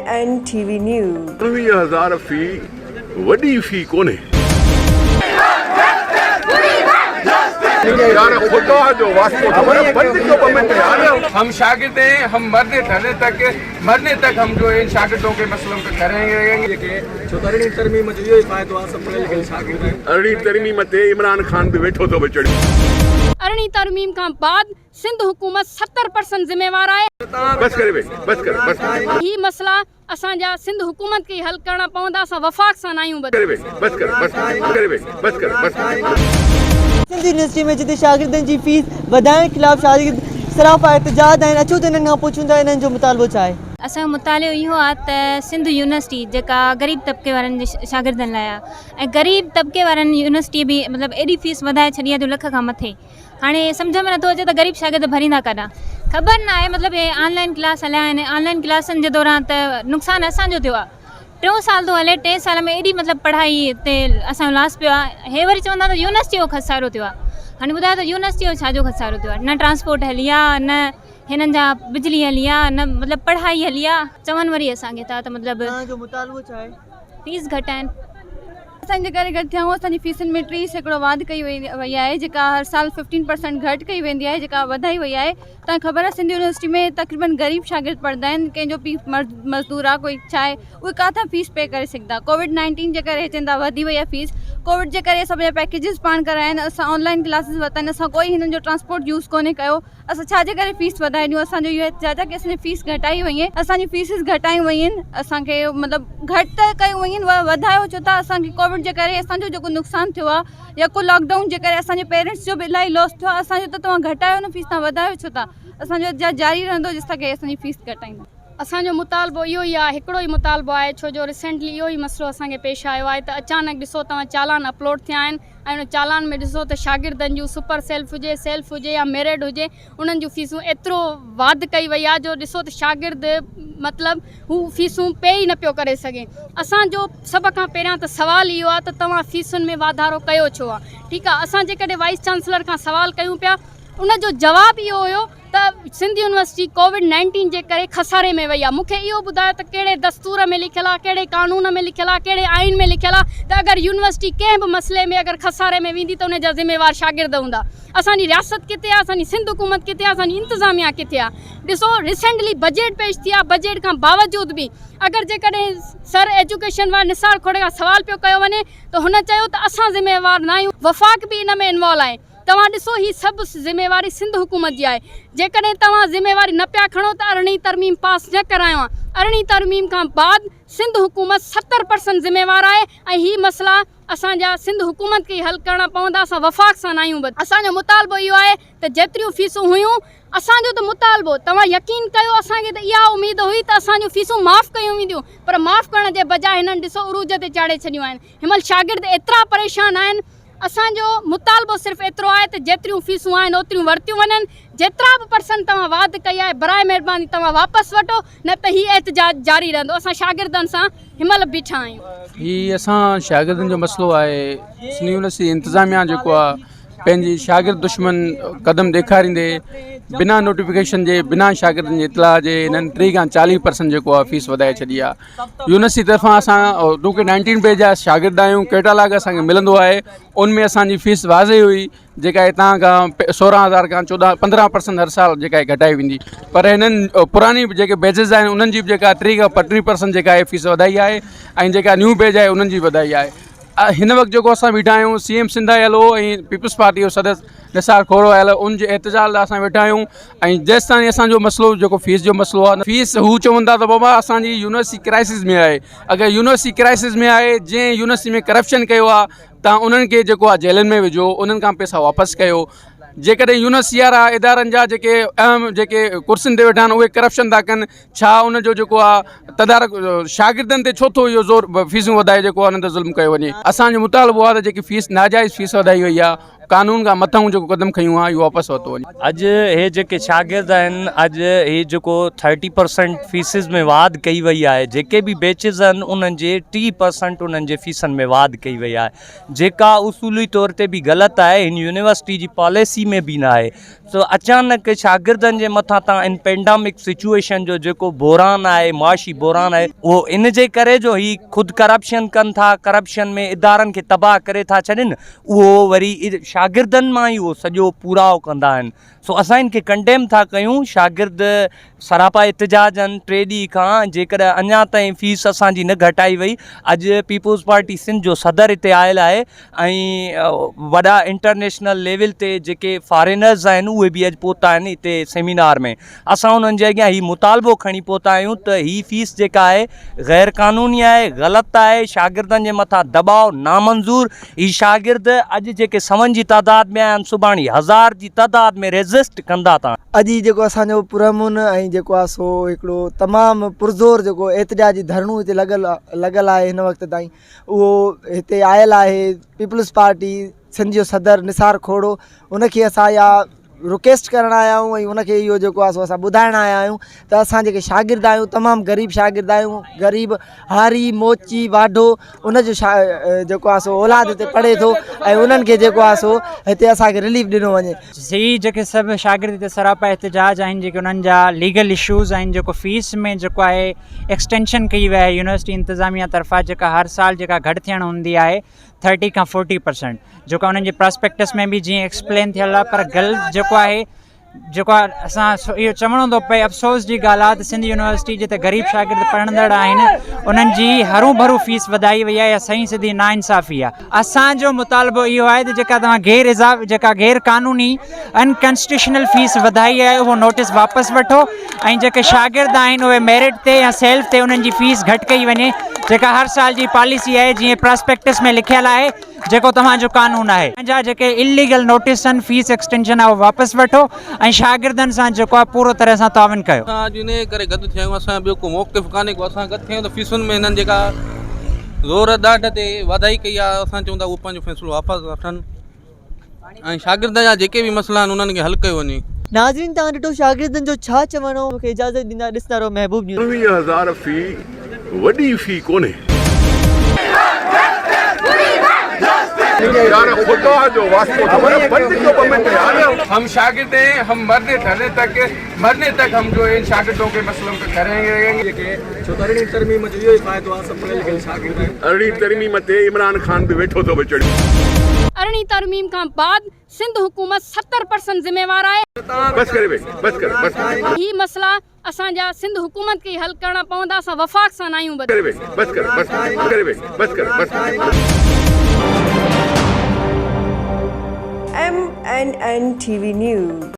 NTV News. 20,000 fee वॾी fee कोन्हे। यार खुदा जो वास्ते हमारा बंद क्यों बंद है यार। हम शागिर्द हैं, हम मरने तक हम जो इन शागिर्दों के मसलों को करेंगे। छो अरिड़हीं तरमीम जो इहो ई फ़ाइदो आहे सभु पढ़ियल लिखियल शागिर्द आहिनि। अरिड़हीं तरमीम ते इमरान खान बि वेठो थो चढ़ी। अरिड़हीं तरमीम खां बाद सिंध हुकूमत 70% ज़िम्मेवार आहे। बस कर ही मसला असांजा सिंध हुकूमत खे हल करणा पवंदा। असां वफ़ाक़ सां न आहियूं। बस कर। सिंध यूनिवर्सिटी में जिते शागिर्दनि जी फीस वधाइण खिलाफ़ शागिर्द सराफ़ा एहतजाज आहिनि। अचो त हिननि खां पुछूं था हिननि जो मुतालबो छा आहे। असांजो मुतालिबो इहो आहे त सिंध यूनिवर्सिटी जेका ग़रीब तबिके वारनि जे शागिर्दनि लाइ आहे ऐं ग़रीब तबिके वारनि यूनिवर्सिटी बि मतिलबु एॾी फीस वधाए छॾी आहे जो लख खां मथे। हाणे सम्झ में नथो अचे त ग़रीब शागिर्द भरींदा काॾां। ख़बर न आहे मतिलबु हे ऑनलाइन क्लास हलिया आहिनि। ऑनलाइन क्लासनि जे दौरान त नुक़सानु असांजो थियो आहे। 3 साल थो हले। 3 साल में एॾी मतिलबु पढ़ाई ते असांजो लॉस पियो आहे। हे वरी चवंदा त यूनिवर्सिटी जो खसारो थियो आहे। हाणे ॿुधायो त यूनिवर्सिटी जो छाजो खसारो थियो आहे। न ट्रांसपोर्ट हली आहे, न हिननि जा बिजली हली आहे, न मतिलबु पढ़ाई हली आहे। चवनि वरी असांखे था त मतिलबु तव्हांजो मुतालबो छा आहे। फीस घटाइनि। असांजे करे घटि थियूं। असांजी फीसनि में 30% वाध कई वई आहे, जेका हर साल 15% घटि कई वेंदी आहे, जेका वधाई वई आहे। तव्हांखे ख़बर आहे सिंध यूनिवर्सिटी में तक़रीबन ग़रीब शागिर्द पढ़ंदा आहिनि। कंहिंजो पीउ मज़दूर आहे, कोई छा आहे, उहे किथां फीस पे करे सघंदा। कोविड-19 जे करे चवंदा वधी वई आहे फीस। कोविड जे करे सभु पैकेजिस पाण कराया आहिनि। असां ऑनलाइन क्लासिस वरिता आहिनि। असां कोई हिननि जो ट्रांसपोर्ट यूज़ कोन्हे कयो। असां छाजे करे फीस वधाए ॾियूं। असांजो इहो एहतजाज आहे की असांजी फीस घटाई वई आहे। असांजी फीसिस घटायूं वयूं आहिनि। असांखे मतिलबु घटि त कयूं वयूं आहिनि, वधायो छो था। असांखे कोविड जे करे असांजो जेको नुक़सानु थियो आहे या को लॉकडाउन जे करे असांजे पेरेंट्स जो बि इलाही लॉस थियो आहे। असांजो त तव्हां घटायो न फीस, तव्हां वधायो छो था। असांजो एहतजाज जारी रहंदो जेसि तक असांजी फीस घटाईंदा। असांजो मुतालबो इहो ई आहे, हिकिड़ो ई मुतालबो आहे। छो जो रिसेंटली इहो ई मसइलो असांखे पेश आयो आहे त अचानक ॾिसो तव्हां चालान अपलोड थिया आहिनि ऐं उन चालान में ॾिसो त शागिर्दनि जूं सुपर सेल्फ हुजे या मेरिड हुजे, उन्हनि जूं फीसूं एतिरो वाध कई वई आहे जो ॾिसो त शागिर्द मतिलबु हू फीसूं पे ई न पियो करे सघे। असांजो सभ खां पहिरियां त सुवालु इहो आहे त तव्हां फीसुनि में वाधारो कयो छो आहे। ठीकु आहे, असां जेकॾहिं वाइस चांसलर खां सवालु कयूं पिया, उनजो जवाबु इहो हुयो त सिंध यूनिवर्सिटी कोविड-19 जे करे खसारे में वई आहे। मूंखे इहो ॿुधायो त कहिड़े दस्तूर में लिखियलु आहे, कहिड़े कानून में लिखियलु आहे, कहिड़े आइन में लिखियलु आहे त अगरि यूनिवर्सिटी कंहिं बि मसइले में अगरि खसारे में वेंदी त उनजा ज़िम्मेवार शागिर्द हूंदा। असांजी रियासत किथे आहे, असांजी सिंध हुकूमत किथे आहे, असांजी इंतिज़ामिया किथे आहे। ॾिसो रिसेंटली बजट पेश थी आहे। बजट खां बावजूद बि अगरि जेकॾहिं सर एजुकेशन वारा निसार खोड़े खां सवाल पियो कयो वञे त हुन चयो त असां ज़िम्मेवार न आहियूं। वफ़ाक़ बि इन में इन्वॉल्व आहे। तव्हां ॾिसो ही सभु ज़िम्मेवारी सिंध हुकूमत जी आहे। जेकॾहिं तव्हां ज़िम्मेवारी न पिया खणो त अरिड़हीं तरमीम पास न करायो आहे। अरिड़हीं तरमीम खां बाद सिंध हुकूमत 70% ज़िम्मेवार आहे ऐं ही मसइला असांजा सिंध हुकूमत खे हल करणा पवंदा। असां वफ़ाक़ सां न आहियूं। असांजो मुतालबो इहो आहे त जेतिरियूं फीसूं हुयूं, असांजो त मुतालबो तव्हां यकीन कयो, असांखे त इहा उमेद हुई त असांजूं फीसूं माफ़ु कयूं वेंदियूं, पर माफ़ु करण जे बजाए हिननि ॾिसो उरूज ते चाढ़े छॾियूं आहिनि। हिनमहिल शागिर्द एतिरा परेशान आहिनि। असांजो मुतालबो सिर्फ़ु एतिरो आहे त जेतिरियूं फीसूं आहिनि ओतिरियूं वरितियूं वञनि। जेतिरा बि % तव्हां वाध कई आहे बराए महिरबानी तव्हां वापसि वठो, न त हीउ एहतजाज जारी रहंदो। असां शागिर्दनि सां हिनमहिल बीठा आहियूं। हीउ असां शागिर्दनि जो मसइलो आहे। सिंध यूनिवर्सिटी इंतिज़ामिया जेको आहे पंहिंजी शागिर्द दुश्मन क़दम ॾेखारींदे बिना नोटिफिकेशन जे, बिना शागिर्दनि जे इतलाह जे हिननि 30 खां 40% जेको आहे फीस वधाए छॾी आहे। यूनिवर्सिटी तरफ़ां असां 2K19 पेज जा शागिर्द आहियूं। कैटालॉग असांखे मिलंदो आहे, उनमें असांजी फीस वाज़े हुई जेका हितां खां 16,000 खां 15% हर साल जेका आहे घटाई वेंदी। पर हिननि पुरानी जेके बेजिस आहिनि उन्हनि जी बि जेका 30 खां 35% जेका आहे फीस वधाई आहे ऐं जेका न्यू बेज आहे उन्हनि जी वधाई आहे। हिन वक़्तु जेको असां बीठा आहियूं, CM सिंध आयल हो ऐं पीपल्स पार्टी जो सदस्य निसार खोड़ो आयल, उन जे एहतजाज लाइ असां वेठा आहियूं। ऐं जेसि ताईं असांजो मसइलो जेको फीस जो मसइलो आहे, फीस हू चवंदा त बाबा असांजी यूनिवर्सिटी क्राइसिस में आहे। अगरि यूनिवर्सिटी क्राइसिस में आहे, जंहिं यूनिवर्सिटी में करप्शन कयो आहे, तव्हां उन्हनि खे जेको आहे जेलनि में विझो, उन्हनि खां पैसा वापसि कयो। जेकॾहिं यूनिवर्सिटी वारा इदारनि जा जेके अहम जेके कुर्सियुनि ते वेठा आहिनि उहे करप्शन था कनि, छा उनजो जेको आहे तदारक शागिर्दनि ते छो थो इहो ज़ोर फीसूं वधाए जेको आहे उन्हनि ते ज़ुल्म कयो वञे। असांजो मुतालबो आहे त जेकी फीस नाजाइज़ फीस वधाई वई आहे कानून खां मथां जेको क़दम खयूं आहे इहो वापसि वरितो वञे। अॼु हे जेके शागिर्द आहिनि, अॼु हे जेको 30% फीसिस में वाध कई वई आहे, जेके बि बैचिस आहिनि उन्हनि जे 30% उन्हनि जे फीसनि में वाध कई वई आहे, जेका उसूली तौर ते बि ग़लति आहे, हिन यूनिवर्सिटी जी पॉलिसी में बि न आहे। सो अचानक शागिर्दनि जे मथां तव्हां इन पेंडेमिक सिचुएशन जो जेको बहरान आहे, माशी बहरान आहे, उहो इन जे करे जो ही ख़ुदि करप्शन कनि था, करप्शन में इदारनि खे तबाह करे था छॾनि, उहो वरी शागिर्दनि मां ई उहो सॼो पूराओ कंदा आहिनि। सो असां इनखे कंडेम था कयूं। शागिर्द सरापा इतिजाज आहिनि 3 ॾींहं खां, जेकर अञा ताईं फीस असांजी न घटाई वई। अॼु पीपुल्स पार्टी सिंध जो सदर हिते आयल आहे ऐं वॾा इंटरनेशनल लेवल ते जेके फॉरेनर्स आहिनि उहे बि अॼु पहुता आहिनि हिते सेमिनार में। असां उन्हनि जे अॻियां ही मुतालबो खणी पहुता आहियूं त ही फीस जेका आहे गैर क़ानूनी आहे, ग़लति आहे, शागिर्दनि जे मथां दबाव नामंज़ूर। ही शागिर्द अॼु जेके 100 जी तादाद में आहिनि, सुभाणे 1000 जी तादाद में रेजिस्ट कंदा था। अॼु जेको असांजो पुरअमन ऐं जेको आहे सो हिकिड़ो तमामु पुरज़ोर जेको एतिजाजी धरणो हिते लॻल आहे हिन वक़्तु ताईं, उहो हिते आयल आहे पीपल्स पार्टी सिंध जो सदर निसार खोड़ो। उनखे असां या रिक्वेस्ट करण आया आहियूं ऐं उनखे इहो जेको आहे सो असां ॿुधाइण आया आहियूं त असां जेके शागिर्द आहियूं, तमामु ग़रीब शागिर्द आहियूं, ग़रीब हारी मोची वाढो उनजो जेको आहे सो औलाद हिते पढ़े थो ऐं उन्हनि खे जेको आहे सो हिते असांखे रिलीफ ॾिनो वञे। ही जेके सभु शागिर्द हिते सरापा एहतिजाज आहिनि, जेके उन्हनि जा लीगल इशूज़ आहिनि, जेको फीस में जेको आहे एक्सटेंशन कई वई आहे यूनिवर्सिटी इंतिज़ामिया तरफ़ां, जेका हर साल जेका घटि थियणु हूंदी आहे 30 खां 40%, जेको उन्हनि जे प्रॉस्पेक्टस में बि जीअं एक्सप्लेन थियल आहे। पर ग़लति जेको आहे असां इहो चवणो थो पए, अफ़सोस जी ॻाल्हि आहे त सिंध यूनिवर्सिटी जिते ग़रीब शागिर्द पढ़ंदड़ आहिनि उन्हनि जी हरू भरू फीस वधाई वई आहे, या सही सिधी नाइंसाफ़ी आहे। असांजो मुतालबो इहो आहे त जेका तव्हां जेका गैर क़ानूनी अनकॉन्स्टिट्यूशनल फीस वधाई आहे उहो नोटिस वापसि वठो, ऐं जेके शागिर्द आहिनि उहे मेरिट ते या सेल्फ ते उन्हनि जी फीस घटि कई वञे, जेका हर साल जी पॉलिसी आहे जीअं प्रॉस्पेक्टस में लिखियलु आहे, जेको तव्हांजो कानून आहे। तव्हांजा जेके इलीगल नोटिस आहिनि, फीस एक्सटेंशन आहे, उहो वापसि वठो ऐं शागिर्दनि सां जेको आहे पूरो तरह सां तावन कयो। असां अॼु इन करे गॾु थिया आहियूं, असां ॿियो को मौक़िफ़ कान्हे को असां गॾु थियूं त फीसुनि में हिननि जेका ज़ोर ॾाढ ते वधाई कई आहे, असां चऊं था उहो पंहिंजो फ़ैसिलो वापसि वठनि ऐं शागिर्द जा जेके बि मसइला आहिनि उन्हनि खे हल कयो वञे। नाज़रीन, तव्हां ॾिठो शागिर्दनि जो छा चवणो। मूंखे इजाज़त ॾींदा ॾिसंदा रहो महबूब न्यूज़। 19,000 फी वॾी फी कोन्हे यार, खुदा जो वास्तो बंद क्यों पेमेंट है? हम शागिर्द हैं, हम मरने तक हम जो इन शागिर्दों के मसलों पे करेंगे। अरड़ी तरमीम ते इमरान खान भी वेठो तो बचड़ी। अरणी तरमीम का बाद सिंध हुकूमत 70% जिम्मेवार है। बस कर ही मसला असांजा सिंध हुकूमत के हल करना पवंदा, असां वफ़ाक़ सां नायूं बस कर MNN TV News।